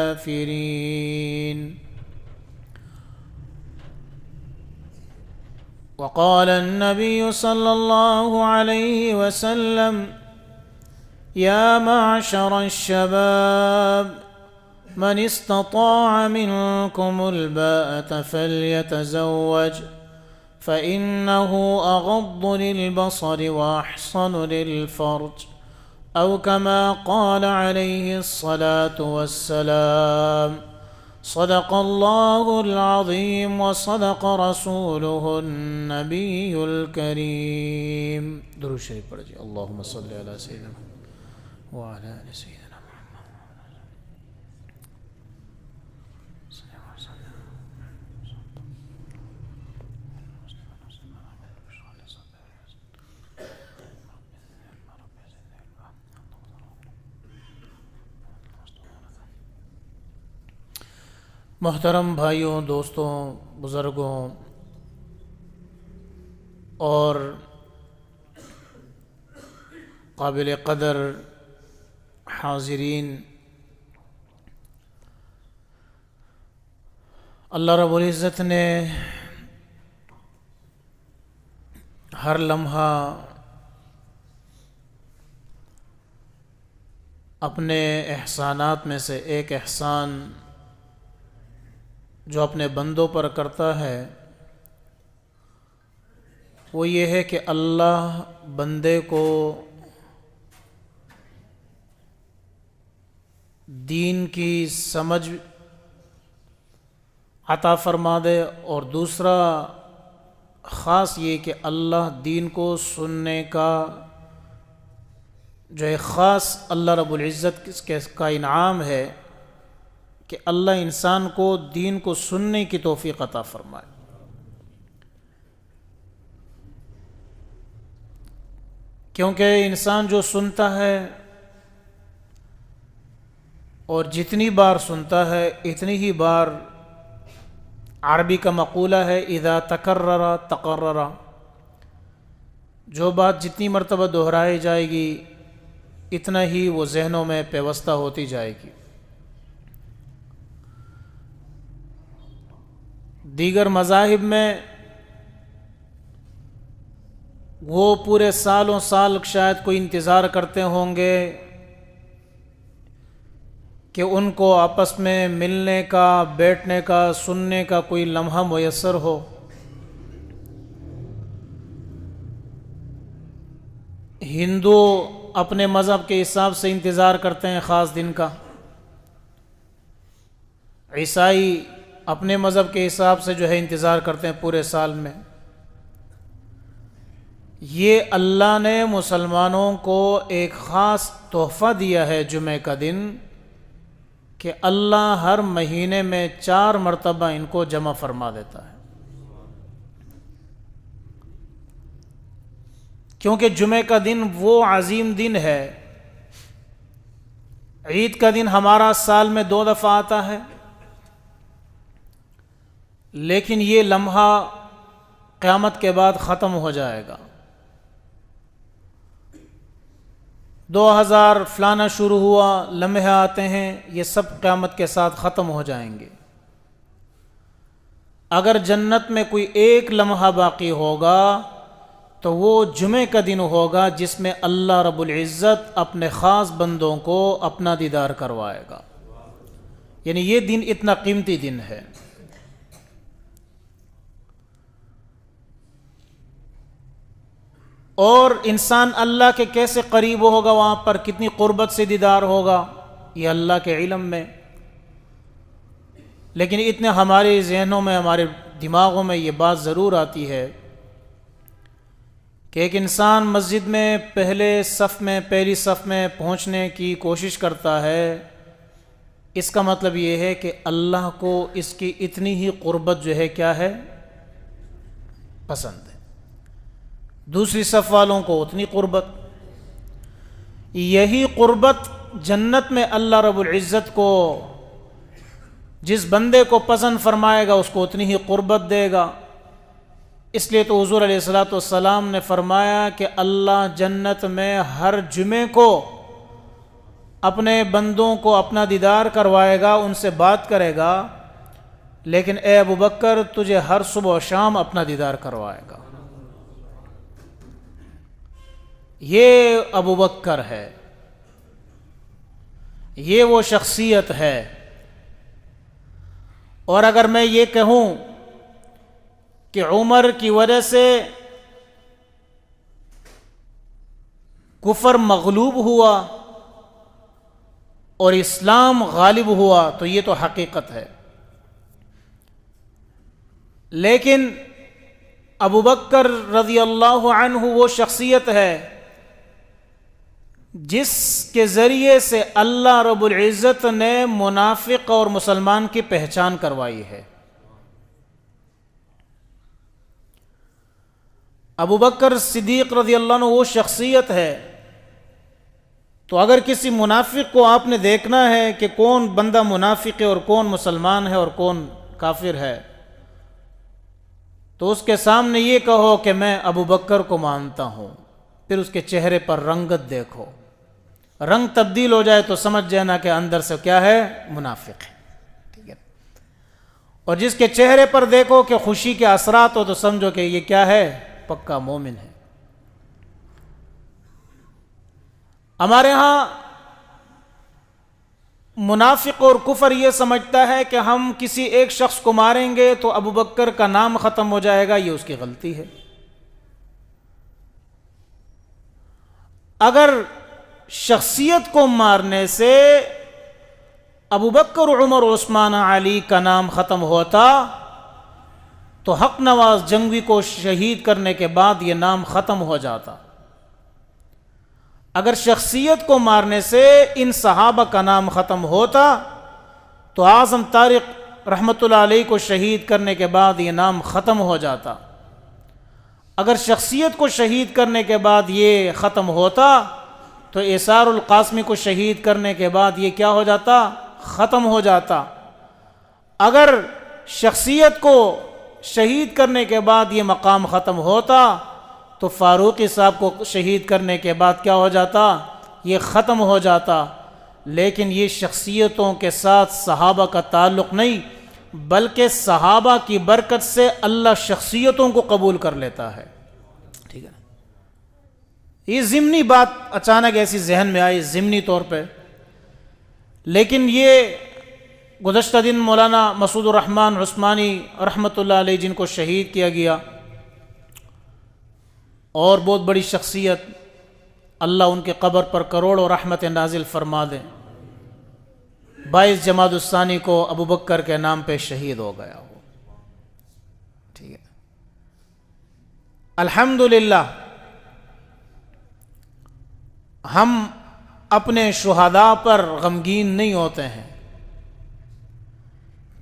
الكافرين. وقال النبي صلى الله عليه وسلم: يا معشر الشباب، من استطاع منكم الباءة فليتزوج، فإنه أغض للبصر وأحصن للفرج، أو كما قال عليه الصلاة والسلام. صدق الله العظيم وصدق رسوله النبي الكريم. درود شریف پڑھیے. اللهم صل على سيدنا وعلى آل سيدنا. محترم بھائیوں، دوستوں، بزرگوں اور قابل قدر حاضرین، اللہ رب العزت نے ہر لمحہ اپنے احسانات میں سے ایک احسان جو اپنے بندوں پر کرتا ہے وہ یہ ہے کہ اللہ بندے کو دین کی سمجھ عطا فرما دے، اور دوسرا خاص یہ کہ اللہ دین کو سننے کا جو ایک خاص اللہ رب العزت کا انعام ہے کہ اللہ انسان کو دین کو سننے کی توفیق عطا فرمائے. کیونکہ انسان جو سنتا ہے اور جتنی بار سنتا ہے اتنی ہی بار، عربی کا مقولہ ہے اذا تکرر تقرر، جو بات جتنی مرتبہ دہرائی جائے گی اتنا ہی وہ ذہنوں میں پیوستہ ہوتی جائے گی. دیگر مذاہب میں وہ پورے سالوں سال شاید کوئی انتظار کرتے ہوں گے کہ ان کو آپس میں ملنے کا، بیٹھنے کا، سننے کا کوئی لمحہ میسر ہو. ہندو اپنے مذہب کے حساب سے انتظار کرتے ہیں خاص دن کا، عیسائی اپنے مذہب کے حساب سے جو ہے انتظار کرتے ہیں پورے سال میں. یہ اللہ نے مسلمانوں کو ایک خاص تحفہ دیا ہے جمعہ کا دن، کہ اللہ ہر مہینے میں 4 مرتبہ ان کو جمع فرما دیتا ہے. کیونکہ جمعہ کا دن وہ عظیم دن ہے. عید کا دن ہمارا سال میں 2 دفعہ آتا ہے، لیکن یہ لمحہ قیامت کے بعد ختم ہو جائے گا. 2000 فلانا شروع ہوا، لمحے آتے ہیں، یہ سب قیامت کے ساتھ ختم ہو جائیں گے. اگر جنت میں کوئی ایک لمحہ باقی ہوگا تو وہ جمعے کا دن ہوگا جس میں اللہ رب العزت اپنے خاص بندوں کو اپنا دیدار کروائے گا. یعنی یہ دن اتنا قیمتی دن ہے. اور انسان اللہ کے کیسے قریب ہوگا، وہاں پر کتنی قربت سے دیدار ہوگا، یہ اللہ کے علم میں. لیکن اتنے ہمارے ذہنوں میں، ہمارے دماغوں میں یہ بات ضرور آتی ہے کہ ایک انسان مسجد میں پہلی صف میں پہنچنے کی کوشش کرتا ہے. اس کا مطلب یہ ہے کہ اللہ کو اس کی اتنی ہی قربت جو ہے کیا ہے، پسند ہے. دوسری صف والوں کو اتنی قربت. یہی قربت جنت میں اللہ رب العزت کو جس بندے کو پسند فرمائے گا اس کو اتنی ہی قربت دے گا. اس لیے تو حضور علیہ الصلوۃ والسلام نے فرمایا کہ اللہ جنت میں ہر جمعے کو اپنے بندوں کو اپنا دیدار کروائے گا، ان سے بات کرے گا، لیکن اے ابو بکر تجھے ہر صبح و شام اپنا دیدار کروائے گا۔ یہ ابو بکر ہے، یہ وہ شخصیت ہے۔ اور اگر میں یہ کہوں کہ عمر کی وجہ سے کفر مغلوب ہوا اور اسلام غالب ہوا تو یہ تو حقیقت ہے، لیکن ابو بکر رضی اللہ عنہ وہ شخصیت ہے جس کے ذریعے سے اللہ رب العزت نے منافق اور مسلمان کی پہچان کروائی ہے۔ ابو بکر صدیق رضی اللہ عنہ وہ شخصیت ہے، تو اگر کسی منافق کو آپ نے دیکھنا ہے کہ کون بندہ منافق ہے اور کون مسلمان ہے اور کون کافر ہے، تو اس کے سامنے یہ کہو کہ میں ابو بکر کو مانتا ہوں، پھر اس کے چہرے پر رنگت دیکھو، رنگ تبدیل ہو جائے تو سمجھ جانا کہ اندر سے کیا ہے، منافق ہے، ٹھیک ہے۔ اور جس کے چہرے پر دیکھو کہ خوشی کے اثرات ہو تو سمجھو کہ یہ کیا ہے، پکا مومن ہے۔ ہمارے ہاں منافق اور کفر یہ سمجھتا ہے کہ ہم کسی ایک شخص کو ماریں گے تو ابو بکر کا نام ختم ہو جائے گا، یہ اس کی غلطی ہے۔ اگر شخصیت کو مارنے سے ابو بکر، عمر، عثمان، علی کا نام ختم ہوتا تو حق نواز جنگوی کو شہید کرنے کے بعد یہ نام ختم ہو جاتا۔ اگر شخصیت کو مارنے سے ان صحابہ کا نام ختم ہوتا تو اعظم طارق رحمۃ اللہ علیہ کو شہید کرنے کے بعد یہ نام ختم ہو جاتا۔ اگر شخصیت کو شہید کرنے کے بعد یہ ختم ہوتا تو ایثار القاسمی کو شہید کرنے کے بعد یہ کیا ہو جاتا، ختم ہو جاتا۔ اگر شخصیت کو شہید کرنے کے بعد یہ مقام ختم ہوتا تو فاروقی صاحب کو شہید کرنے کے بعد کیا ہو جاتا، یہ ختم ہو جاتا۔ لیکن یہ شخصیتوں کے ساتھ صحابہ کا تعلق نہیں، بلکہ صحابہ کی برکت سے اللہ شخصیتوں کو قبول کر لیتا ہے، ٹھیک ہے۔ یہ ضمنی بات اچانک ایسی ذہن میں آئی، ضمنی طور پہ، لیکن یہ گزشتہ دن مولانا مسعود الرحمن عثمانی رحمۃ اللہ علیہ جن کو شہید کیا گیا، اور بہت بڑی شخصیت، اللہ ان کے قبر پر کروڑوں رحمت نازل فرما دیں، 22 جمادی الثانی کو ابو بکر کے نام پہ شہید ہو گیا وہ، ٹھیک ہے۔ الحمدللہ ہم اپنے شہداء پر غمگین نہیں ہوتے ہیں،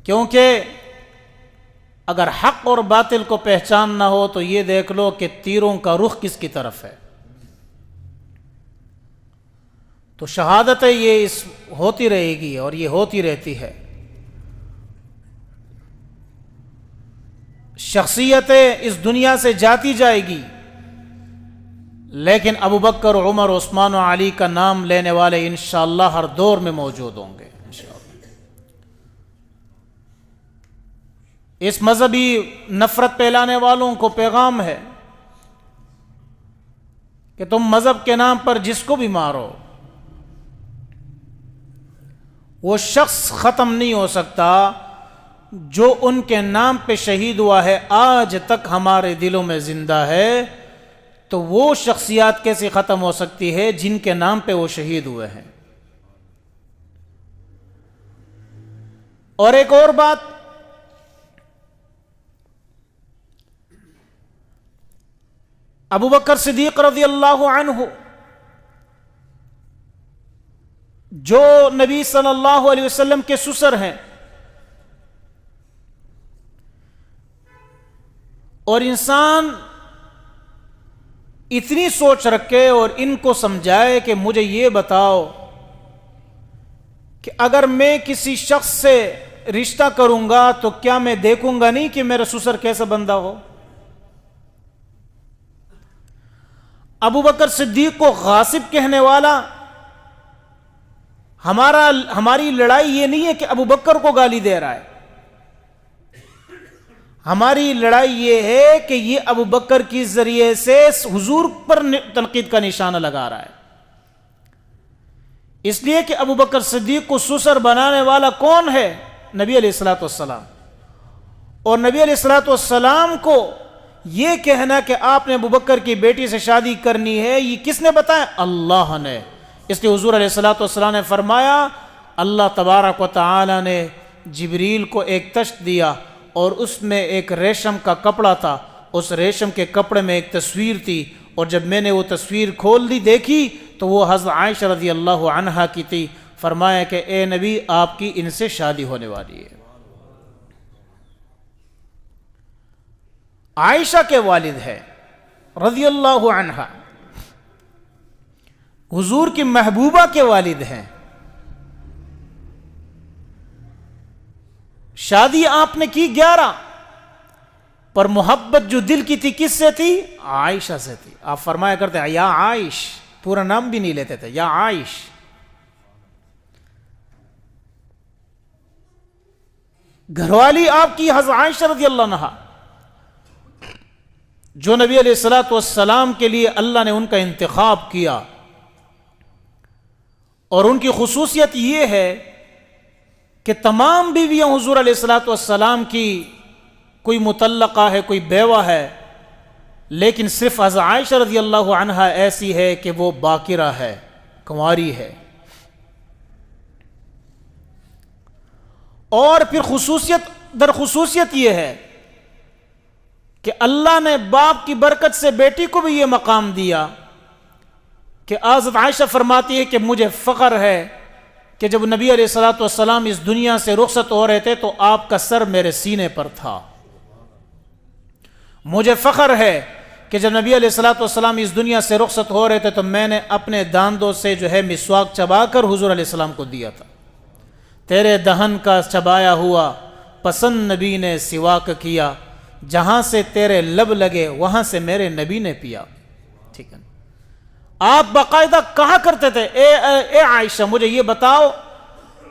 کیونکہ اگر حق اور باطل کو پہچان نہ ہو تو یہ دیکھ لو کہ تیروں کا رخ کس کی طرف ہے۔ تو شہادتیں یہ ہوتی رہے گی اور یہ ہوتی رہتی ہے۔ شخصیتیں اس دنیا سے جاتی جائے گی، لیکن ابو بکر، عمر، عثمان و علی کا نام لینے والے انشاءاللہ ہر دور میں موجود ہوں گے انشاءاللہ۔ اس مذہبی نفرت پھیلانے والوں کو پیغام ہے کہ تم مذہب کے نام پر جس کو بھی مارو، وہ شخص ختم نہیں ہو سکتا جو ان کے نام پہ شہید ہوا ہے، آج تک ہمارے دلوں میں زندہ ہے۔ تو وہ شخصیات کیسے ختم ہو سکتی ہے جن کے نام پہ وہ شہید ہوئے ہیں؟ اور ایک اور بات، ابو بکر صدیق رضی اللہ عنہ جو نبی صلی اللہ علیہ وسلم کے سسر ہیں، اور انسان اتنی سوچ رکھے اور ان کو سمجھائے کہ مجھے یہ بتاؤ کہ اگر میں کسی شخص سے رشتہ کروں گا تو کیا میں دیکھوں گا نہیں کہ میرا سسر کیسا بندہ ہو؟ ابو بکر صدیق کو غاصب کہنے والا ہماری لڑائی یہ نہیں ہے کہ ابو بکر کو گالی دے رہا ہے، ہماری لڑائی یہ ہے کہ یہ ابو بکر کی ذریعے سے حضور پر تنقید کا نشانہ لگا رہا ہے، اس لیے کہ ابو بکر صدیق کو سسر بنانے والا کون ہے؟ نبی علیہ الصلوۃ والسلام، اور نبی علیہ الصلوۃ والسلام کو یہ کہنا کہ آپ نے ابو بکر کی بیٹی سے شادی کرنی ہے، یہ کس نے بتایا؟ اللہ نے۔ اس لیے حضور علیہ الصلوۃ والسلام نے فرمایا اللہ تبارک و تعالی نے جبریل کو ایک تشت دیا اور اس میں ایک ریشم کا کپڑا تھا، اس ریشم کے کپڑے میں ایک تصویر تھی، اور جب میں نے وہ تصویر کھول دی دیکھی تو وہ حضرت عائشہ رضی اللہ عنہا کی تھی۔ فرمایا کہ اے نبی آپ کی ان سے شادی ہونے والی ہے۔ عائشہ کے والد ہے رضی اللہ عنہا، حضور کی محبوبہ کے والد ہیں، شادی آپ نے کی 11، پر محبت جو دل کی تھی کس سے تھی؟ عائشہ سے تھی۔ آپ فرمایا کرتے ہیں یا عائش، پورا نام بھی نہیں لیتے تھے، یا عائش۔ گھر والی آپ کی حضرت عائشہ رضی اللہ عنہا، جو نبی علیہ الصلوۃ والسلام کے لیے اللہ نے ان کا انتخاب کیا، اور ان کی خصوصیت یہ ہے کہ تمام بیویاں حضور علیہ الصلوۃ والسلام کی کوئی مطلقہ ہے، کوئی بیوہ ہے، لیکن صرف حضرت عائشہ رضی اللہ عنہا ایسی ہے کہ وہ باکرہ ہے، کنواری ہے۔ اور پھر خصوصیت در خصوصیت یہ ہے کہ اللہ نے باپ کی برکت سے بیٹی کو بھی یہ مقام دیا کہ حضرت عائشہ فرماتی ہے کہ مجھے فخر ہے کہ جب نبی علیہ الصلوۃ والسلام اس دنیا سے رخصت ہو رہے تھے تو آپ کا سر میرے سینے پر تھا۔ مجھے فخر ہے کہ جب نبی علیہ الصلوۃ والسلام اس دنیا سے رخصت ہو رہے تھے تو میں نے اپنے داندوں سے جو ہے مسواک چبا کر حضور علیہ السلام کو دیا تھا۔ تیرے دہن کا چبایا ہوا پسند نبی نے سواک کیا، جہاں سے تیرے لب لگے وہاں سے میرے نبی نے پیا۔ ٹھیک ہے، آپ باقاعدہ کہا کرتے تھے اے عائشہ مجھے یہ بتاؤ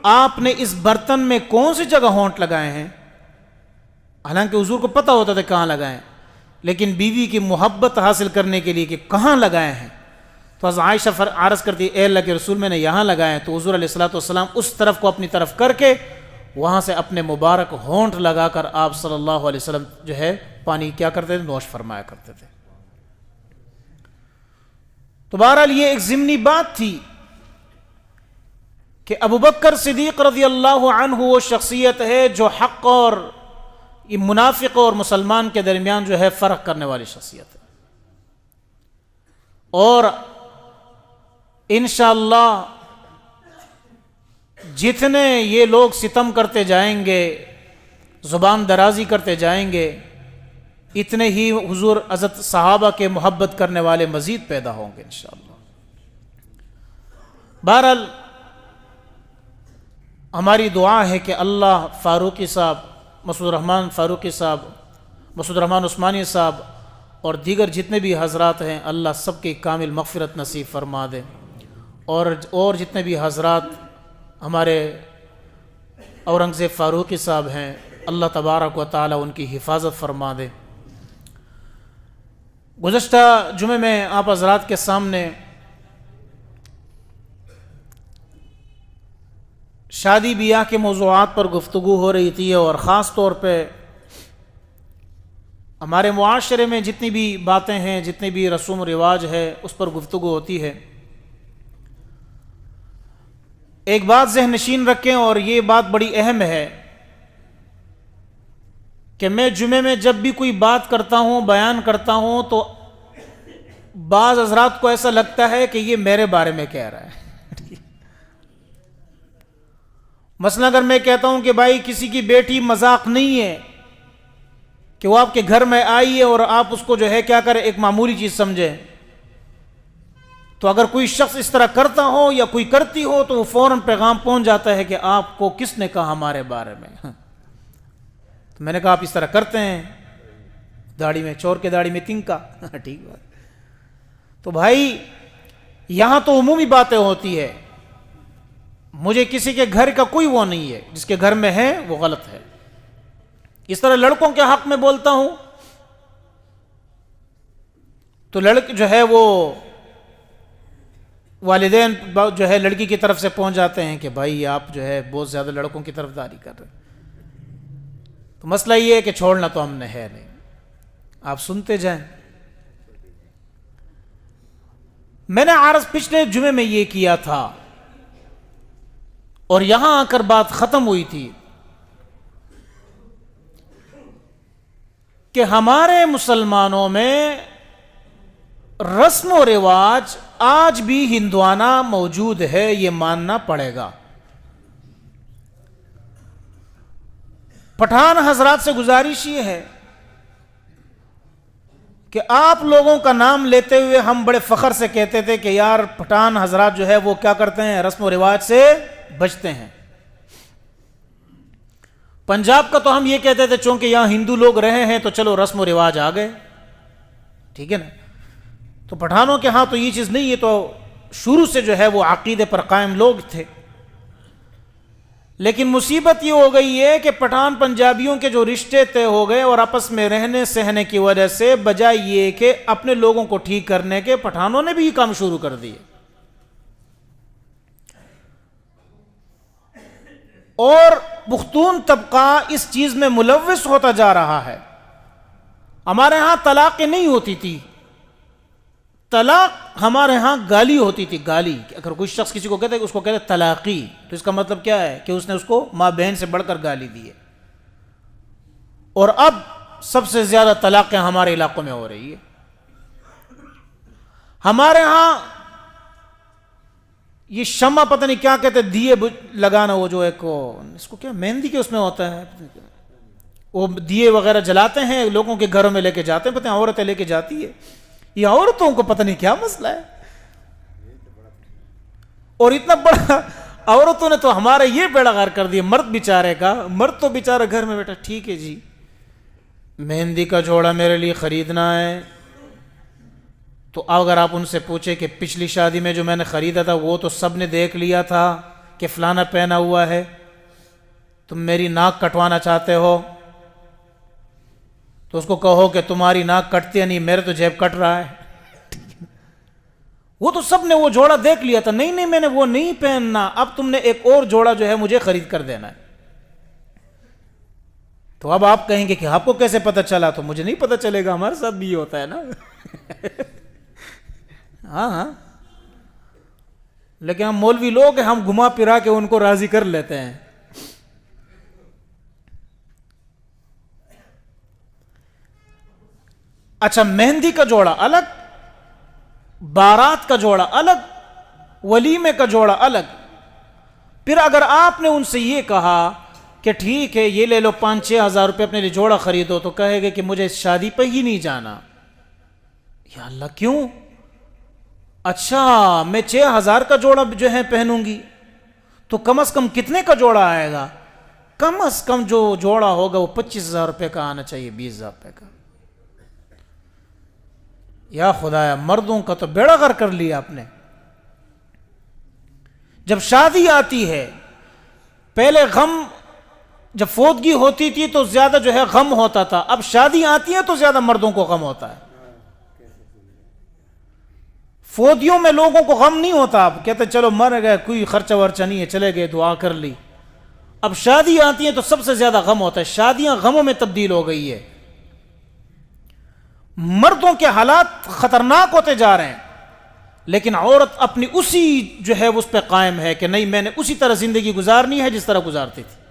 آپ نے اس برتن میں کون سی جگہ ہونٹ لگائے ہیں؟ حالانکہ حضور کو پتہ ہوتا تھا کہاں لگائے، لیکن بیوی کی محبت حاصل کرنے کے لیے کہ کہاں لگائے ہیں، تو حضرت عائشہ عرض کرتی اے اللہ کے رسول میں نے یہاں لگائے ہیں، تو حضور علیہ الصلوۃ والسلام اس طرف کو اپنی طرف کر کے وہاں سے اپنے مبارک ہونٹ لگا کر آپ صلی اللہ علیہ وسلم جو ہے پانی کیا کرتے تھے؟ نوش فرمایا کرتے تھے۔ تو بہرحال یہ ایک ضمنی بات تھی کہ ابو بکر صدیق رضی اللہ عنہ وہ شخصیت ہے جو حق اور منافق اور مسلمان کے درمیان جو ہے فرق کرنے والی شخصیت ہے، اور انشاءاللہ جتنے یہ لوگ ستم کرتے جائیں گے، زبان درازی کرتے جائیں گے، اتنے ہی حضور حضرت صحابہ کے محبت کرنے والے مزید پیدا ہوں گے انشاءاللہ۔ بہرحال ہماری دعا ہے کہ اللہ فاروقی صاحب، مسعود الرحمن فاروقی صاحب، مسعود الرحمن عثمانی صاحب اور دیگر جتنے بھی حضرات ہیں، اللہ سب کی کامل مغفرت نصیب فرما دے، اور جتنے بھی حضرات ہمارے اورنگزیب فاروقی صاحب ہیں، اللہ تبارک و تعالی ان کی حفاظت فرما دے۔ گزشتہ جمعے میں آپ حضرات کے سامنے شادی بیاہ کے موضوعات پر گفتگو ہو رہی تھی، اور خاص طور پہ ہمارے معاشرے میں جتنی بھی باتیں ہیں، جتنی بھی رسوم و رواج ہے، اس پر گفتگو ہوتی ہے۔ ایک بات ذہن نشین رکھیں، اور یہ بات بڑی اہم ہے کہ میں جمعے میں جب بھی کوئی بات کرتا ہوں، بیان کرتا ہوں، تو بعض حضرات کو ایسا لگتا ہے کہ یہ میرے بارے میں کہہ رہا ہے۔ مثلا اگر میں کہتا ہوں کہ بھائی کسی کی بیٹی مذاق نہیں ہے کہ وہ آپ کے گھر میں آئی ہے اور آپ اس کو جو ہے کیا کریں، ایک معمولی چیز سمجھیں، تو اگر کوئی شخص اس طرح کرتا ہو یا کوئی کرتی ہو تو وہ فوراً پیغام پہنچ جاتا ہے کہ آپ کو کس نے کہا ہمارے بارے میں۔ تو میں نے کہا آپ اس طرح کرتے ہیں، داڑھی میں چور کے داڑھی میں تنکا، ٹھیک بات۔ تو بھائی یہاں تو عمومی باتیں ہوتی ہے، مجھے کسی کے گھر کا کوئی وہ نہیں ہے، جس کے گھر میں ہے وہ غلط ہے۔ اس طرح لڑکوں کے حق میں بولتا ہوں تو لڑک جو ہے وہ والدین جو ہے لڑکی کی طرف سے پہنچ جاتے ہیں کہ بھائی آپ جو ہے بہت زیادہ لڑکوں کی طرفداری کر رہے ہیں۔ تو مسئلہ یہ ہے کہ چھوڑنا تو ہم نے ہے نہیں، آپ سنتے جائیں۔ میں نے عرض پچھلے جمعے میں یہ کیا تھا اور یہاں آ کر بات ختم ہوئی تھی کہ ہمارے مسلمانوں میں رسم و رواج آج بھی ہندوانہ موجود ہے، یہ ماننا پڑے گا۔ پٹھان حضرات سے گزارش یہ ہے کہ آپ لوگوں کا نام لیتے ہوئے ہم بڑے فخر سے کہتے تھے کہ یار پٹھان حضرات جو ہے وہ کیا کرتے ہیں، رسم و رواج سے بچتے ہیں۔ پنجاب کا تو ہم یہ کہتے تھے چونکہ یہاں ہندو لوگ رہے ہیں تو چلو رسم و رواج آ گئے، ٹھیک ہے نا۔ تو پٹھانوں کے ہاں تو یہ چیز نہیں، یہ تو شروع سے جو ہے وہ عقیدے پر قائم لوگ تھے۔ لیکن مصیبت یہ ہو گئی ہے کہ پٹھان پنجابیوں کے جو رشتے طے ہو گئے اور آپس میں رہنے سہنے کی وجہ سے بجائے یہ کہ اپنے لوگوں کو ٹھیک کرنے کے، پٹھانوں نے بھی یہ کام شروع کر دیے اور پختون طبقہ اس چیز میں ملوث ہوتا جا رہا ہے۔ ہمارے ہاں طلاقیں نہیں ہوتی تھی، طلاق ہمارے ہاں گالی ہوتی تھی، گالی۔ اگر کوئی شخص کسی کو کہتے ہیں، اس کو کہتے ہیں طلاقی، تو اس کا مطلب کیا ہے کہ اس نے اس کو ماں بہن سے بڑھ کر گالی دی ہے۔ اور اب سب سے زیادہ طلاقیں ہمارے علاقوں میں ہو رہی ہے۔ ہمارے ہاں یہ شمع پتہ نہیں کیا کہتے ہیں، دیے لگانا، وہ جو ایک اس کو کیا مہندی کے اس میں ہوتا ہے، وہ دیے وغیرہ جلاتے ہیں، لوگوں کے گھروں میں لے کے جاتے ہیں، پتہ ہیں عورتیں لے کے جاتی ہے۔ یہ عورتوں کو پتہ نہیں کیا مسئلہ ہے، اور اتنا بڑا عورتوں نے تو ہمارا یہ بیڑا غرق کر دیا مرد بیچارے کا۔ مرد تو بیچارہ گھر میں بیٹھا، ٹھیک ہے جی مہندی کا جوڑا میرے لیے خریدنا ہے، تو اگر آپ ان سے پوچھیں کہ پچھلی شادی میں جو میں نے خریدا تھا وہ تو سب نے دیکھ لیا تھا کہ فلانا پہنا ہوا ہے، تم میری ناک کٹوانا چاہتے ہو، تو اس کو کہو کہ تمہاری ناک کٹتی ہے، نہیں میرے تو جیب کٹ رہا ہے۔ وہ تو سب نے وہ جوڑا دیکھ لیا تھا، نہیں نہیں میں نے وہ نہیں پہننا، اب تم نے ایک اور جوڑا جو ہے مجھے خرید کر دینا ہے۔ تو اب آپ کہیں گے کہ آپ کو کیسے پتہ چلا؟ تو مجھے نہیں پتہ چلے گا، ہمارے ساتھ بھی یہ ہوتا ہے نا۔ ہاں ہاں، لیکن ہم مولوی لوگ ہیں، ہم گھما پھرا کے ان کو راضی کر لیتے ہیں۔ اچھا، مہندی کا جوڑا الگ، بارات کا جوڑا الگ، ولیمے کا جوڑا الگ۔ پھر اگر آپ نے ان سے یہ کہا کہ ٹھیک ہے یہ لے لو 5-6 ہزار روپے اپنے لیے جوڑا خریدو، تو کہے گے کہ مجھے اس شادی پہ ہی نہیں جانا۔ یا اللہ کیوں؟ اچھا میں 6,000 کا جوڑا جو ہے پہنوں گی تو کم از کم کتنے کا جوڑا آئے گا؟ کم از کم جو جوڑا ہوگا وہ 25,000 روپے کا آنا چاہیے، 20,000 روپے کا۔ یا خدایا، مردوں کا تو بیڑا غرق کر لیا آپ نے۔ جب شادی آتی ہے، پہلے غم، جب فوتگی ہوتی تھی تو زیادہ جو ہے غم ہوتا تھا، اب شادی آتی ہے تو زیادہ مردوں کو غم ہوتا ہے۔ فوتیوں میں لوگوں کو غم نہیں ہوتا، اب کہتے چلو مر گئے، کوئی خرچہ ورچہ نہیں ہے، چلے گئے، دعا کر لی۔ اب شادی آتی ہے تو سب سے زیادہ غم ہوتا ہے، شادیاں غموں میں تبدیل ہو گئی ہے۔ مردوں کے حالات خطرناک ہوتے جا رہے ہیں، لیکن عورت اپنی اسی جو ہے اس پہ قائم ہے کہ نہیں میں نے اسی طرح زندگی گزارنی ہے جس طرح گزارتی تھی۔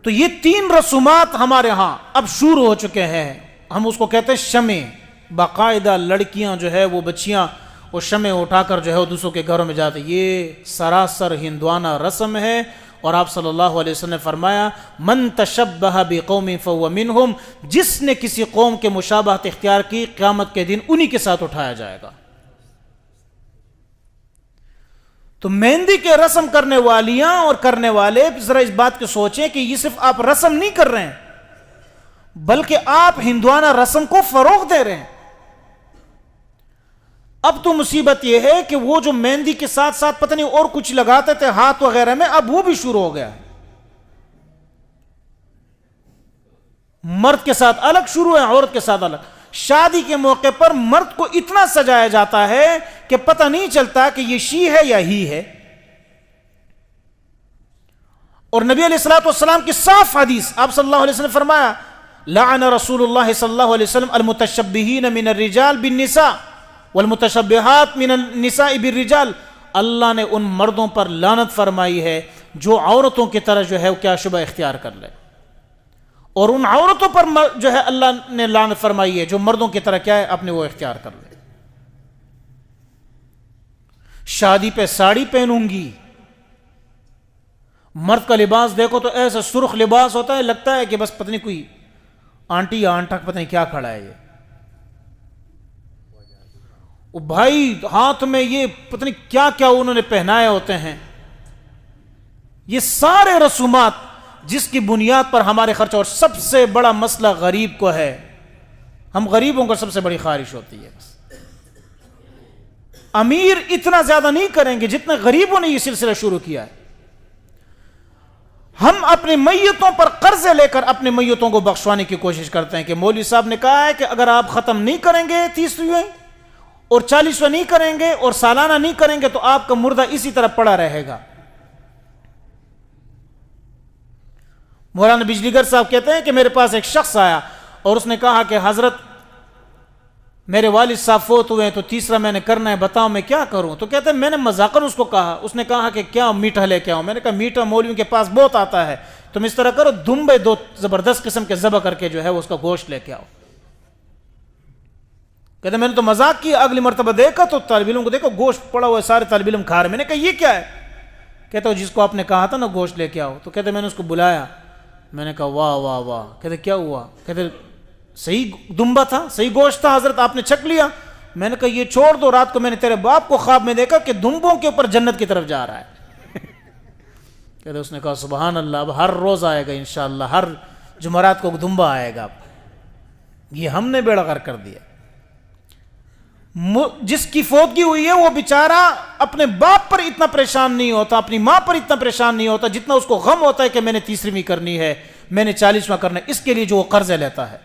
تو یہ 3 رسومات ہمارے ہاں اب شروع ہو چکے ہیں، ہم اس کو کہتے ہیں شمع۔ باقاعدہ لڑکیاں جو ہے وہ بچیاں وہ شمع اٹھا کر جو ہے وہ دوسروں کے گھروں میں جاتے، یہ سراسر ہندوانہ رسم ہے۔ اور آپ صلی اللہ علیہ وسلم نے فرمایا من تشبہ بقوم فہو منہم، جس نے کسی قوم کے مشابہت اختیار کی قیامت کے دن انہی کے ساتھ اٹھایا جائے گا۔ تو مہندی کے رسم کرنے والیاں اور کرنے والے ذرا اس بات کو سوچیں کہ یہ صرف آپ رسم نہیں کر رہے ہیں بلکہ آپ ہندوانہ رسم کو فروغ دے رہے ہیں۔ اب تو مصیبت یہ ہے کہ وہ جو مہندی کے ساتھ ساتھ پتہ نہیں اور کچھ لگاتے تھے ہاتھ وغیرہ میں، اب وہ بھی شروع ہو گیا ہے. مرد کے ساتھ الگ شروع ہے، عورت کے ساتھ الگ. شادی کے موقع پر مرد کو اتنا سجایا جاتا ہے کہ پتہ نہیں چلتا کہ یہ شی ہے یا ہی ہے. اور نبی علیہ الصلوۃ والسلام کی صاف حدیث، آپ صلی اللہ علیہ وسلم نے فرمایا لعن رسول اللہ صلی اللہ علیہ وسلم المتشبہین من الرجال بالنساء والمتشبہات من النساء بالرجال. اللہ نے ان مردوں پر لعنت فرمائی ہے جو عورتوں کی طرح جو ہے وہ کیا شبہ اختیار کر لے، اور ان عورتوں پر جو ہے اللہ نے لعنت فرمائی ہے جو مردوں کی طرح کیا ہے اپنے وہ اختیار کر لے. شادی پہ ساڑی پہنوں گی، مرد کا لباس دیکھو تو ایسا سرخ لباس ہوتا ہے، لگتا ہے کہ بس پتہ نہیں کوئی آنٹی یا آنٹا پتہ نہیں کیا کھڑا ہے یہ. وہ بھائی ہاتھ میں یہ پتہ نہیں کیا کیا انہوں نے پہنائے ہوتے ہیں. یہ سارے رسومات جس کی بنیاد پر ہمارے خرچ، اور سب سے بڑا مسئلہ غریب کو ہے. ہم غریبوں کو سب سے بڑی خواہش ہوتی ہے، بس امیر اتنا زیادہ نہیں کریں گے جتنے غریبوں نے یہ سلسلہ شروع کیا ہے. ہم اپنی میتوں پر قرضے لے کر اپنے میتوں کو بخشوانے کی کوشش کرتے ہیں کہ مولوی صاحب نے کہا ہے کہ اگر آپ ختم نہیں کریں گے 30ویں اور 40ویں نہیں کریں گے اور سالانہ نہیں کریں گے تو آپ کا مردہ اسی طرح پڑا رہے گا. مولانا بجلی گر صاحب کہتے ہیں کہ میرے پاس ایک شخص آیا اور اس نے کہا کہ حضرت میرے والد صاحب فوت ہوئے ہیں تو 30واں میں نے کرنا ہے، بتاؤ میں کیا کروں. تو کہتے ہیں میں نے مذاقاً اس کو کہا، اس نے کہا کہ کیا میٹھا لے کے آؤں. میں نے کہا میٹھا مولویوں کے پاس بہت آتا ہے، تم اس طرح کرو دمبے 2 زبردست قسم کے ذبح کر کے جو ہے وہ اس کا گوشت لے کے آؤ. کہتے ہیں میں نے تو مذاق کیا، اگلی مرتبہ دیکھا تو طالب علم کو دیکھو گوشت پڑا ہوا ہے، سارے طالب علم کھا رہے. میں نے کہا یہ کیا ہے؟ کہتے ہو جس کو آپ نے کہا تھا نا گوشت لے کے آؤ. تو کہتے میں نے اس کو بلایا، میں نے کہا واہ واہ واہ. کہتے کیا ہوا؟ کہتے صحیح دمبا تھا، صحیح گوشت تھا حضرت، آپ نے چھک لیا. میں نے کہا یہ چھوڑ دو، رات کو میں نے تیرے باپ کو خواب میں دیکھا کہ دمبوں کے اوپر جنت کی طرف جا رہا ہے. کہتے اس نے کہا سبحان اللہ، اب ہر روز آئے گا انشاءاللہ، ہر جمعرات کو دمبا آئے گا. یہ ہم نے بیڑا غرق کر دیا. جس کی فوتگی ہوئی ہے وہ بیچارہ اپنے باپ پر اتنا پریشان نہیں ہوتا، اپنی ماں پر اتنا پریشان نہیں ہوتا جتنا اس کو غم ہوتا ہے کہ میں نے 30ویں کرنی ہے، میں نے 40واں کرنا ہے. اس کے لیے جو وہ قرضے لیتا ہے،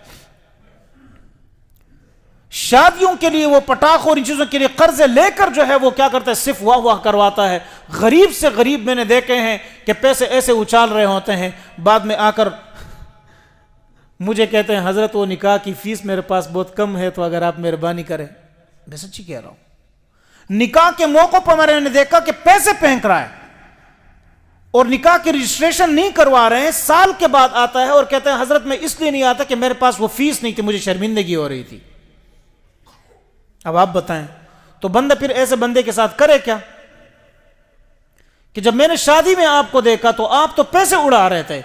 شادیوں کے لیے وہ پٹاخوں اور ان چیزوں کے لیے قرضے لے کر جو ہے وہ کیا کرتا ہے، صرف واہ واہ کرواتا ہے. غریب سے غریب میں نے دیکھے ہیں کہ پیسے ایسے اچھال رہے ہوتے ہیں، بعد میں آ کر مجھے کہتے ہیں حضرت وہ نکاح کی فیس میرے پاس بہت کم ہے تو اگر آپ مہربانی کریں. میں سچی کہہ رہا ہوں، نکاح کے موقع پر میں نے دیکھا کہ پیسے پھینک رہا ہے اور نکاح کی رجسٹریشن نہیں کروا رہے ہیں. سال کے بعد آتا ہے اور کہتے ہیں حضرت میں اس لیے نہیں آتا کہ میرے پاس وہ فیس نہیں تھی، مجھے شرمندگی ہو رہی تھی. اب آپ بتائیں تو بندہ پھر ایسے بندے کے ساتھ کرے کیا کہ جب میں نے شادی میں آپ کو دیکھا تو آپ تو پیسے اڑا رہے تھے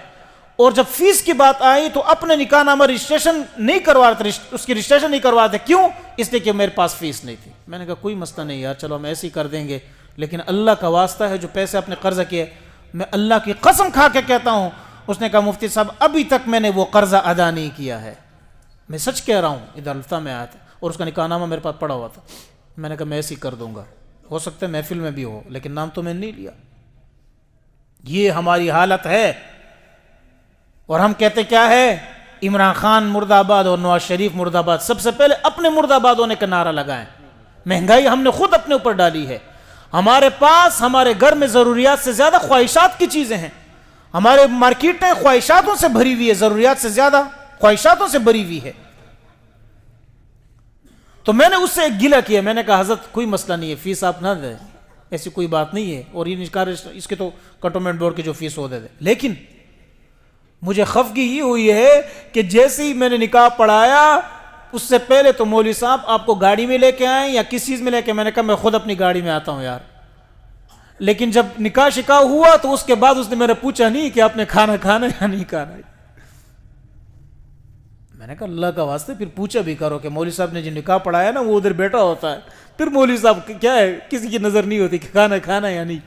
اور جب فیس کی بات آئی تو اپنے نکاح نامہ رجسٹریشن نہیں کروا رہے تھے، اس کی رجسٹریشن نہیں کروا رہے تھے. کیوں؟ اس لیے کہ میرے پاس فیس نہیں تھی. میں نے کہا کوئی مسئلہ نہیں یار، چلو ہم ایسے ہی کر دیں گے، لیکن اللہ کا واسطہ ہے جو پیسے اپنے قرضہ کیے، میں اللہ کی قسم کھا کے کہتا ہوں. اس نے کہا مفتی صاحب ابھی تک میں نے وہ قرضہ ادا نہیں کیا ہے. میں سچ کہہ رہا ہوں، ادھر الفتا میں آیا تھا اور اس کا نکاح نامہ میرے پاس پڑا ہوا تھا. میں نے کہا میں ایسے ہی کر دوں گا، ہو سکتا ہے محفل میں بھی ہو لیکن نام تو میں نے نہیں لیا. یہ ہماری حالت ہے. اور ہم کہتے کیا ہے، عمران خان مرد آباد اور نواز شریف مرد آباد. سب سے پہلے اپنے مرد آباد ہونے کا نعرہ لگائیں. مہنگائی ہم نے خود اپنے اوپر ڈالی ہے. ہمارے پاس ہمارے گھر میں ضروریات سے زیادہ خواہشات کی چیزیں ہیں. ہمارے مارکیٹیں خواہشاتوں سے بھری ہوئی ہے، ضروریات سے زیادہ خواہشاتوں سے بھری ہوئی ہے. تو میں نے اس سے ایک گلہ کیا، میں نے کہا حضرت کوئی مسئلہ نہیں ہے، فیس آپ نہ دیں، ایسی کوئی بات نہیں ہے، اور یہ اس کے تو کنٹونمنٹ بورڈ کی جو فیس ہو دے دے. لیکن مجھے خفگی یہ ہوئی ہے کہ جیسے ہی میں نے نکاح پڑھایا اس سے پہلے تو مولوی صاحب آپ کو گاڑی میں لے کے آئیں یا کس چیز میں لے کے، میں نے کہا میں خود اپنی گاڑی میں آتا ہوں یار. لیکن جب نکاح شکاح ہوا تو اس کے بعد اس نے میرا پوچھا نہیں کہ آپ نے کھانا کھانا یا نہیں کھانا. میں نے کہا اللہ کا واسطے پھر پوچھا بھی کرو کہ مولوی صاحب نے جو نکاح پڑھایا نا وہ ادھر بیٹھا ہوتا ہے، پھر مولوی صاحب کیا ہے کسی کی نظر نہیں ہوتی کہ کھانا کھانا یا نہیں.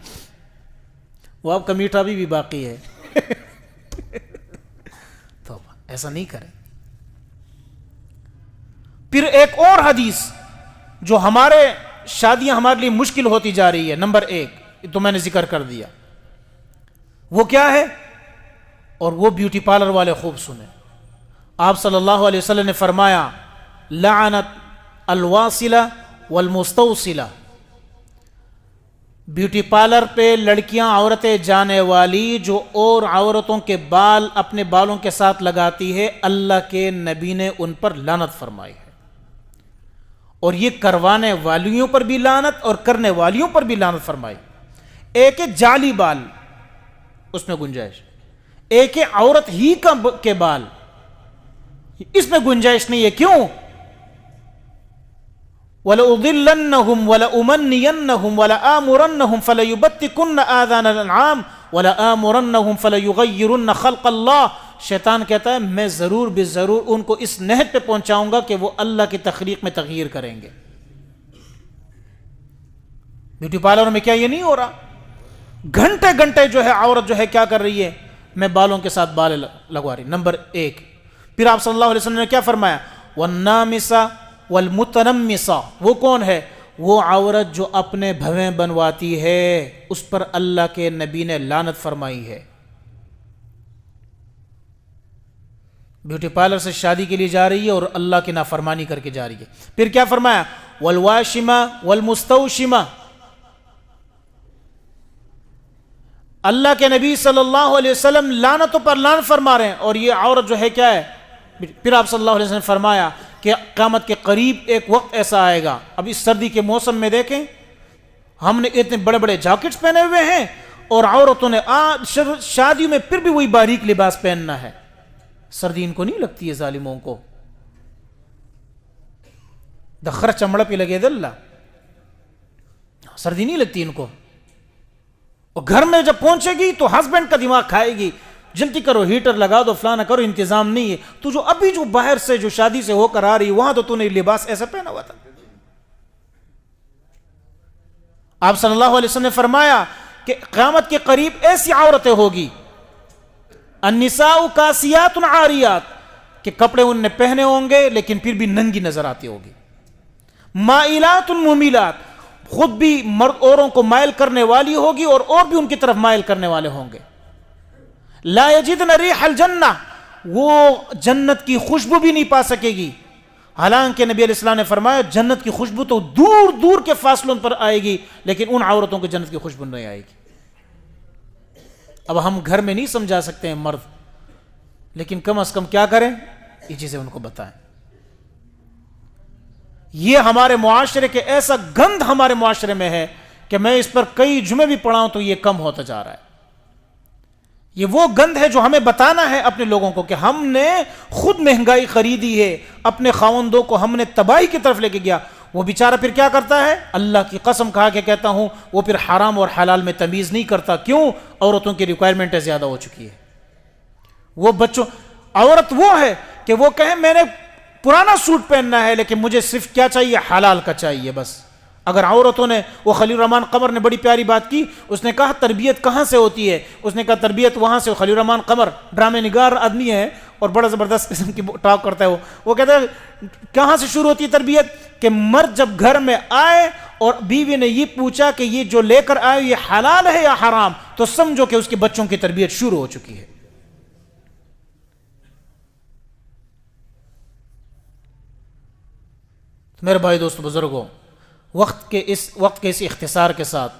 وہ آپ کا میٹھا بھی باقی ہے. تو ایسا نہیں کریں. پھر ایک اور حدیث جو ہمارے شادیاں ہمارے لیے مشکل ہوتی جا رہی ہے، نمبر 1 تو میں نے ذکر کر دیا، وہ کیا ہے؟ اور وہ بیوٹی پارلر والے خوب سنیں، آپ صلی اللہ علیہ وسلم نے فرمایا لعنت الواصلہ والمستوصلہ، بیوٹی پارلر پہ لڑکیاں عورتیں جانے والی جو اور عورتوں کے بال اپنے بالوں کے ساتھ لگاتی ہے، اللہ کے نبی نے ان پر لعنت فرمائی ہے، اور یہ کروانے والیوں پر بھی لعنت اور کرنے والیوں پر بھی لعنت فرمائی۔ ایک ہے جعلی بال، اس میں گنجائش، ایک ہے عورت ہی کے بال، اس میں گنجائش نہیں ہے، کیوں؟ وَلَأُضِلَّنَّهُمْ وَلَأُمَنِّيَنَّهُمْ وَلَآمُرَنَّهُمْ فَلَيُبَتِّكُنَّ آذَانَ الْأَنْعَامِ وَلَآمُرَنَّهُمْ فَلَيُغَيِّرُنَّ خَلْقَ اللَّهِ۔ شیطان کہتا ہے میں ضرور بے ضرور ان کو اس نہج پہ پہنچاؤں گا کہ وہ اللہ کی تخلیق میں تغییر کریں گے۔ بیوٹی پارلر میں کیا یہ نہیں ہو رہا؟ گھنٹے گھنٹے جو ہے عورت جو ہے کیا کر رہی ہے؟ میں بالوں کے ساتھ بال لگوا رہی۔ نمبر 1۔ پھر آپ صلی اللہ علیہ وسلم نے کیا فرمایا؟ وَالنَّامِسَةُ وَالْمُتَنَمِّسَةُ، وہ کون ہے؟ وہ عورت جو اپنے بھویں بنواتی ہے، اس پر اللہ کے نبی نے لعنت فرمائی ہے۔ بیوٹی پارلر سے شادی کے لیے جا رہی ہے اور اللہ کی نافرمانی کر کے جا رہی ہے۔ پھر کیا فرمایا؟ والواشمہ والمستوشمہ، اللہ کے نبی صلی اللہ علیہ وسلم لعنتوں پر لعنت فرما رہے ہیں، اور یہ عورت جو ہے کیا ہے؟ پھر آپ صلی اللہ علیہ وسلم نے فرمایا کہ قیامت کے قریب ایک وقت ایسا آئے گا، اب اس سردی کے موسم میں دیکھیں ہم نے اتنے بڑے بڑے جاکٹس پہنے ہوئے ہیں اور عورتوں نے شادیوں میں پھر بھی وہی باریک لباس پہننا ہے۔ سردی ان کو نہیں لگتی ہے ظالموں کو، دخر چمڑا پہ لگے دلہ، سردی نہیں لگتی ان کو، اور گھر میں جب پہنچے گی تو ہسبینڈ کا دماغ کھائے گی، جلدی کرو ہیٹر لگا دو، فلانا کرو، انتظام نہیں ہے، تو جو ابھی جو باہر سے جو شادی سے ہو کر آ رہی وہاں تو نے لباس ایسا پہنا ہوا تھا۔ آپ صلی اللہ علیہ وسلم نے فرمایا کہ قیامت کے قریب ایسی عورتیں ہوگی، النساء کاسیات عاریات، کہ کپڑے ان نے پہنے ہوں گے لیکن پھر بھی ننگی نظر آتی ہوگی، مائلات ممیلات، خود بھی مرد اوروں کو مائل کرنے والی ہوگی اور بھی ان کی طرف مائل کرنے والے ہوں گے، لا یجدن ریح الجنہ، وہ جنت کی خوشبو بھی نہیں پا سکے گی، حالانکہ نبی علیہ السلام نے فرمایا جنت کی خوشبو تو دور دور کے فاصلوں پر آئے گی، لیکن ان عورتوں کو جنت کی خوشبو نہیں آئے گی۔ اب ہم گھر میں نہیں سمجھا سکتے ہیں مرد، لیکن کم از کم کیا کریں؟ یہ چیزیں ان کو بتائیں۔ یہ ہمارے معاشرے کے ایسا گند ہمارے معاشرے میں ہے کہ میں اس پر کئی جمعے بھی پڑھاؤں تو یہ کم ہوتا جا رہا ہے۔ یہ وہ گند ہے جو ہمیں بتانا ہے اپنے لوگوں کو کہ ہم نے خود مہنگائی خریدی ہے، اپنے خاوندوں کو ہم نے تباہی کی طرف لے کے گیا۔ وہ بیچارہ پھر کیا کرتا ہے؟ اللہ کی قسم کھا کے کہتا ہوں وہ پھر حرام اور حلال میں تمیز نہیں کرتا۔ کیوں؟ عورتوں کی ریکوائرمنٹیں زیادہ ہو چکی ہے۔ وہ بچوں، عورت وہ ہے کہ وہ کہے میں نے پرانا سوٹ پہننا ہے لیکن مجھے صرف کیا چاہیے؟ حلال کا چاہیے بس۔ اگر عورتوں نے، وہ خلیل الرحمن قمر نے بڑی پیاری بات کی، اس نے کہا تربیت کہاں سے ہوتی ہے؟ اس نے کہا تربیت وہاں سے۔ خلیل الرحمن قمر ڈرامے نگار آدمی ہے اور بڑا زبردست قسم کی ٹاک کرتا ہے، وہ کہتا ہے کہاں سے شروع ہوتی ہے تربیت؟ کہ مرد جب گھر میں آئے اور بیوی نے یہ پوچھا کہ یہ جو لے کر آئے یہ حلال ہے یا حرام، تو سمجھو کہ اس کے بچوں کی تربیت شروع ہو چکی ہے۔ میرے بھائی دوستو بزرگوں، وقت کے اس اختصار کے ساتھ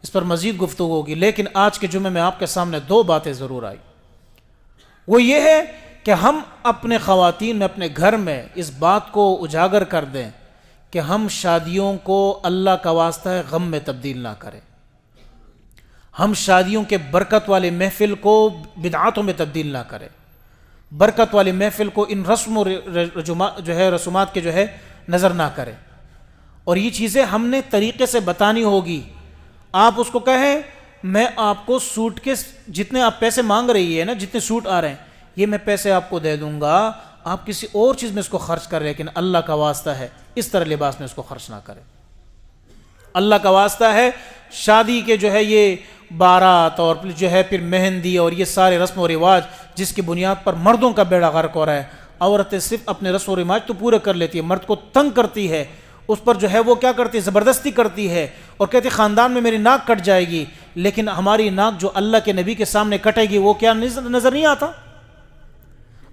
اس پر مزید گفتگو ہوگی، لیکن آج کے جمعے میں آپ کے سامنے دو باتیں ضرور آئی۔ وہ یہ ہے کہ ہم اپنے خواتین میں، اپنے گھر میں اس بات کو اجاگر کر دیں کہ ہم شادیوں کو اللہ کا واسطہ ہے غم میں تبدیل نہ کریں، ہم شادیوں کے برکت والے محفل کو بدعاتوں میں تبدیل نہ کریں، برکت والی محفل کو ان رسم و رسومات کے نظر نہ کریں، اور یہ چیزیں ہم نے طریقے سے بتانی ہوگی۔ آپ اس کو کہیں میں آپ کو سوٹ کے جتنے آپ پیسے مانگ رہی ہے نا، جتنے سوٹ آ رہے ہیں یہ میں پیسے آپ کو دے دوں گا، آپ کسی اور چیز میں اس کو خرچ کر، لیکن اللہ کا واسطہ ہے اس طرح لباس میں اس کو خرچ نہ کریں۔ اللہ کا واسطہ ہے شادی کے یہ بارات اور پھر مہندی اور یہ سارے رسم و رواج جس کی بنیاد پر مردوں کا بیڑا غرق ہو رہا ہے، عورتیں صرف اپنے رسم و رواج تو پورے کر لیتی ہے، مرد کو تنگ کرتی ہے، اس پر جو ہے وہ کیا کرتی ہے، زبردستی کرتی ہے اور کہتی خاندان میں میری ناک کٹ جائے گی، لیکن ہماری ناک جو اللہ کے نبی کے سامنے کٹے گی وہ کیا نظر نہیں آتا؟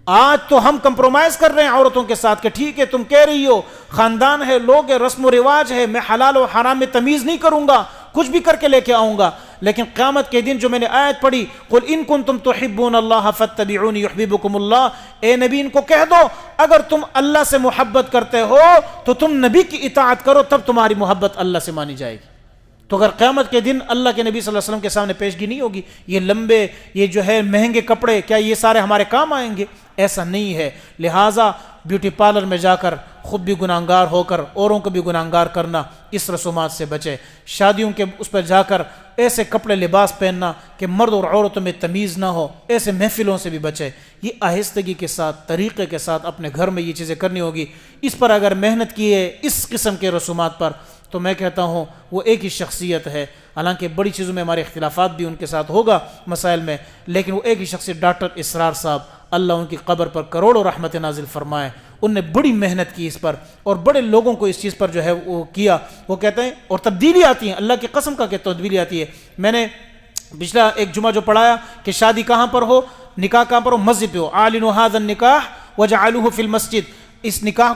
آج تو ہم کمپرومائز کر رہے ہیں عورتوں کے ساتھ کہ ٹھیک ہے تم کہہ رہی ہو خاندان ہے، لوگ ہے، رسم و رواج ہے، میں حلال و حرام میں تمیز نہیں کروں گا، کچھ بھی کر کے لے کے آؤں گا، لیکن قیامت کے دن جو میں نے آیت پڑھی قل ان کنتم تحبون اللہ فاتبعونی یحببکم اللہ، اے نبی ان کو کہہ دو اگر تم اللہ سے محبت کرتے ہو تو تم نبی کی اطاعت کرو، تب تمہاری محبت اللہ سے مانی جائے گی۔ تو اگر قیامت کے دن اللہ کے نبی صلی اللہ علیہ وسلم کے سامنے پیشگی نہیں ہوگی، یہ لمبے یہ جو ہے مہنگے کپڑے کیا یہ سارے ہمارے کام آئیں گے؟ ایسا نہیں ہے۔ لہٰذا بیوٹی پارلر میں جا کر خود بھی گناہگار ہو کر اوروں کو بھی گناہگار کرنا، اس رسومات سے بچے۔ شادیوں کے اس پر جا کر ایسے کپڑے لباس پہننا کہ مرد اور عورتوں میں تمیز نہ ہو، ایسے محفلوں سے بھی بچے۔ یہ آہستگی کے ساتھ طریقے کے ساتھ اپنے گھر میں یہ چیزیں کرنی ہوگی۔ اس پر اگر محنت کیے اس قسم کے رسومات پر تو میں کہتا ہوں وہ ایک ہی شخصیت ہے، حالانکہ بڑی چیزوں میں ہمارے اختلافات بھی ان کے ساتھ ہوگا مسائل میں، لیکن وہ ایک ہی شخصیت ڈاکٹر اسرار صاحب، اللہ ان کی قبر پر کروڑوں رحمت نازل فرمائے، ان نے بڑی محنت کی اس پر اور بڑے لوگوں کو اس چیز پر جو ہے وہ کیا۔ وہ کہتے ہیں اور تبدیلی آتی ہیں، اللہ کی قسم کا کہ تبدیلی آتی ہے۔ میں نے پچھلا ایک جمعہ جو پڑھایا کہ شادی کہاں پر ہو، نکاح کہاں پر ہو، مسجد پہ ہو، اعلنوا ھذا النکاح وجعلوہ فی المسجد، اس نکاح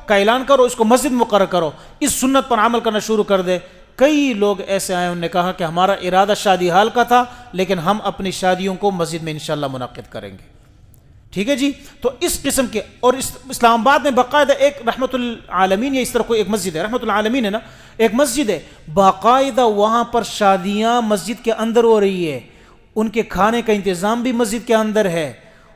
کا اعلان کرو، اس کو مسجد مقرر کرو، اس سنت پر عمل کرنا شروع کر دے۔ کئی لوگ ایسے آئے، انہوں نے کہا کہ ہمارا ارادہ شادی حال کا تھا لیکن ہم اپنی شادیوں کو مسجد میں انشاءاللہ منعقد کریں گے۔ ٹھیک ہے جی، تو اس قسم کے، اور اسلام آباد میں باقاعدہ ایک رحمت العالمین یا اس طرح کوئی ایک مسجد ہے، رحمت العالمین ہے نا، ایک مسجد ہے، باقاعدہ وہاں پر شادیاں مسجد کے اندر ہو رہی ہے، ان کے کھانے کا انتظام بھی مسجد کے اندر ہے،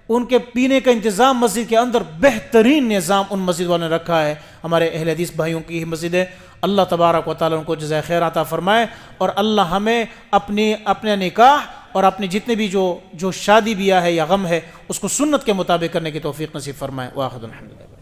ان کے پینے کا انتظام مسجد کے اندر، بہترین نظام ان مسجد والوں نے رکھا ہے۔ ہمارے اہل حدیث بھائیوں کی ہی مسجد ہے، اللہ تبارک و تعالیٰ ان کو جزائے خیر عطا فرمائے، اور اللہ ہمیں اپنے نکاح اور اپنے جتنے بھی جو شادی بیاہ ہے یا غم ہے اس کو سنت کے مطابق کرنے کی توفیق نصیب فرمائے۔ واخر الحمدللہ۔